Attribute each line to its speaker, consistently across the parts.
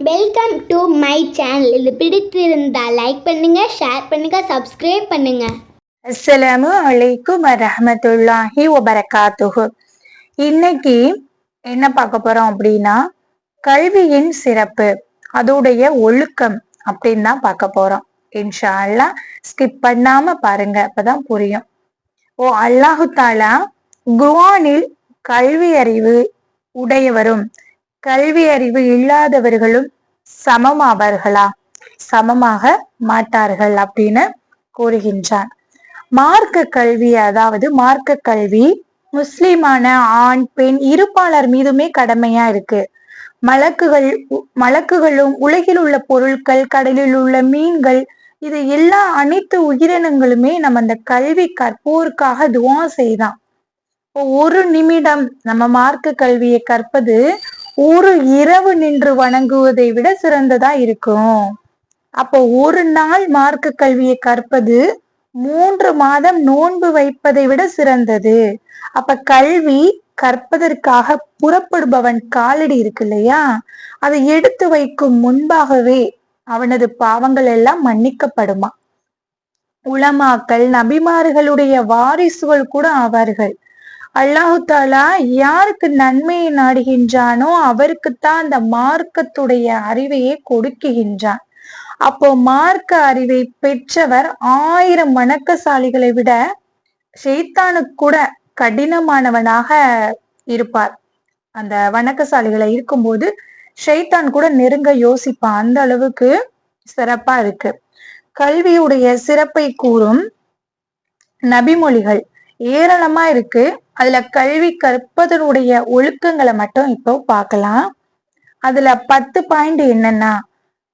Speaker 1: Welcome to my channel. இது பிடித்திருந்தால் like பண்ணுங்க, ஷேர் பண்ணுங்க, சப்ஸ்கிரைப் பண்ணுங்க.
Speaker 2: அஸ்ஸலாமு அலைக்கும் வரஹ்மத்துல்லாஹி வபரகாத்துஹு. இன்னைக்கு என்ன பார்க்க போறோம் அப்படின்னா, கல்வியின் சிறப்பு, அதோடைய ஒழுக்கம் அப்படின்னு தான் பார்க்க போறோம். இன்ஷா அல்லாஹ் ஸ்கிப் பண்ணாம பாருங்க, அப்பதான் புரியும். அல்லாஹு தாலா குர்ஆனில் கல்வி அறிவு உடையவரும் கல்வி அறிவு இல்லாதவர்களும் சமமாவார்களா? சமமாக மாட்டார்கள் அப்படின்னு கூறுகின்றான். மார்க்க கல்வி, அதாவது மார்க்க கல்வி முஸ்லிமான ஆண் பெண் இருப்பாளர் மீதுமே கடமையா இருக்கு. மலக்குகளும் உலகில் உள்ள பொருட்கள், கடலில் உள்ள மீன்கள், இது எல்லா அனைத்து உயிரினங்களுமே நம்ம அந்த கல்வி கற்போருக்காக துவா செய்தான். ஒரு நிமிடம் நம்ம மார்க்க கல்வியை கற்பது ஒரு இரவு நின்று வணங்குவதை விட சிறந்ததா இருக்கும். அப்போ ஒரு நாள் மார்க்க கல்வியை கற்பது 3 மாதம் நோன்பு வைப்பதை விட சிறந்தது. அப்ப கல்வி கற்பதற்காக புறப்படுபவன் காலடி இருக்கு இல்லையா, அதை எடுத்து வைக்கும் முன்பாகவே அவனது பாவங்கள் எல்லாம் மன்னிக்கப்படுமா. உலமாக்கள் நபிமார்களுடைய வாரிசுகள் கூட ஆவார்கள். அல்லாஹு தாலா யாருக்கு நன்மையை நாடுகின்றானோ அவருக்குத்தான் அந்த மார்க்கத்துடைய அறிவையை கொடுக்குகின்றான். அப்போ மார்க்க அறிவை பெற்றவர் 1000 வணக்கசாலிகளை விட ஷைத்தானுக்கு கூட கடினமானவனாக இருப்பார். அந்த வணக்கசாலிகளை இருக்கும்போது ஷைத்தான் கூட நெருங்க யோசிப்பான். அந்த அளவுக்கு சிறப்பா இருக்கு. கல்வியுடைய சிறப்பை கூறும் நபிமொழிகள் ஏராளமா இருக்கு. அதுல கல்வி கற்பதனுடைய ஒழுக்கங்களை மட்டும் இப்போ பார்க்கலாம். அதுல 10 பாயிண்ட் என்னன்னா,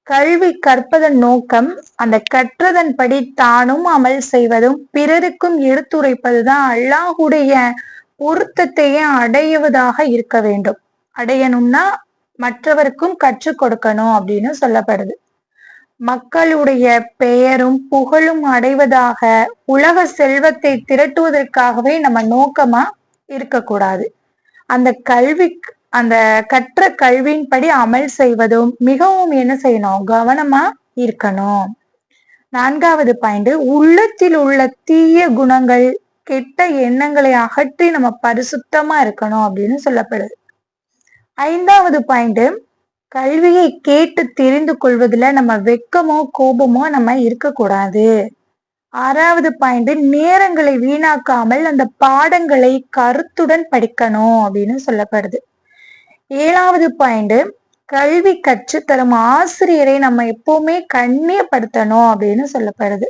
Speaker 2: கல்வி கற்பதன் நோக்கம் அந்த கற்றதன் படி தானும் அமல் செய்வதும் பிறருக்கும் எடுத்துரைப்பதுதான் அல்லாஹுடைய பொருத்தத்தையே அடைவதாக இருக்க வேண்டும். அடையணும்னா மற்றவருக்கும் கற்றுக் கொடுக்கணும் அப்படின்னு சொல்லப்படுது. மக்களுடைய பெயரும் புகழும் அடைவதாக, உலக செல்வத்தை திரட்டுவதற்காகவே நம்ம நோக்கமா இருக்கக்கூடாது. அந்த கற்ற கல்வியின்படி அமல் செய்வதும் மிகவும் என்ன செய்யணும், கவனமா இருக்கணும். 4வது பாயிண்ட், உள்ளத்தில் உள்ள தீய குணங்கள் கெட்ட எண்ணங்களை அகற்றி நம்ம பரிசுத்தமா இருக்கணும் அப்படின்னு சொல்லப்படுது. 5வது பாயிண்ட், கல்வியை கேட்டு தெரிந்து கொள்வதில் நம்ம வெக்கமோ கோபமோ நம்ம இருக்கக்கூடாது. 6வது பாயிண்ட், நேரங்களை வீணாக்காமல் அந்த பாடங்களை கருத்துடன் படிக்கணும் அப்படின்னு சொல்லப்படுது. 7வது பாயிண்ட், கல்வி கற்று தரும் ஆசிரியரை நம்ம எப்பவுமே கண்ணியப்படுத்தணும் அப்படின்னு சொல்லப்படுது.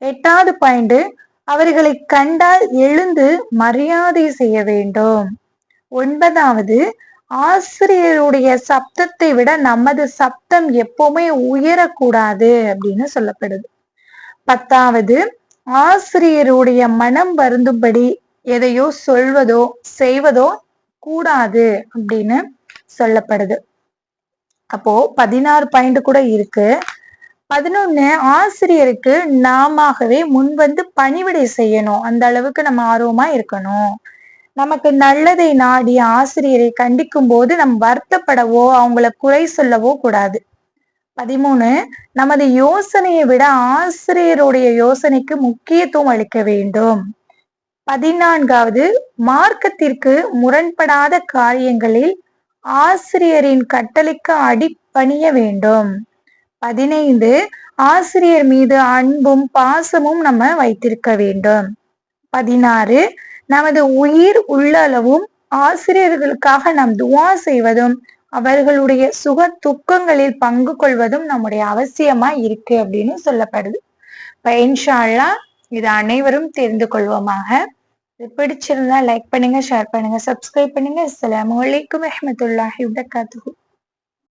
Speaker 2: 8வது பாயிண்ட், அவர்களை கண்டால் எழுந்து மரியாதை செய்ய வேண்டும். 9வது, ஆசிரியருடைய சப்தத்தை விட நமது சப்தம் எப்பவுமே உயரக்கூடாது அப்படின்னு சொல்லப்படுது. 10வது, ஆசிரியருடைய மனம் வருந்தும்படி எதையோ சொல்வதோ செய்வதோ கூடாது அப்படின்னு சொல்லப்படுது. அப்போ 16 பாயிண்ட் கூட இருக்கு. 11, ஆசிரியருக்கு நாமவே முன்வந்து பணிவிடை செய்யணும். அந்த அளவுக்கு நம்ம ஆர்வமா இருக்கணும். நமக்கு நல்லதை நாடி ஆசிரியரை கண்டிக்கும் போது நம்ம வருத்தப்படவோ அவங்கள குறை சொல்லவோ கூடாது. 13, நமது யோசனையை விட ஆசிரியருடைய யோசனைக்கு முக்கியத்துவம் அளிக்க வேண்டும். 14வது, மார்க்கத்திற்கு முரண்படாத காரியங்களில் ஆசிரியரின் கட்டளைக்கு அடிபணிய வேண்டும். 15, ஆசிரியர் மீது அன்பும் பாசமும் நம்ம வைத்திருக்க வேண்டும். 16, நமது உயிர் உள்ளளவும் ஆசிரியர்களுக்காக நாம் துவா செய்வதும் அவர்களுடைய சுக துக்கங்களில் பங்கு கொள்வதும் நம்முடைய அவசியமா இருக்கு அப்படின்னு சொல்லப்படுது. இப்ப இன்ஷா அல்லாஹ் இது அனைவரும் தெரிந்து கொள்வோமாக. இது பிடிச்சிருந்தா லைக் பண்ணுங்க, ஷேர் பண்ணுங்க, சப்ஸ்கிரைப் பண்ணுங்க. அஸ்ஸலாமு அலைக்கும் வரஹ்மத்துல்லாஹி வபரகாத்துஹு.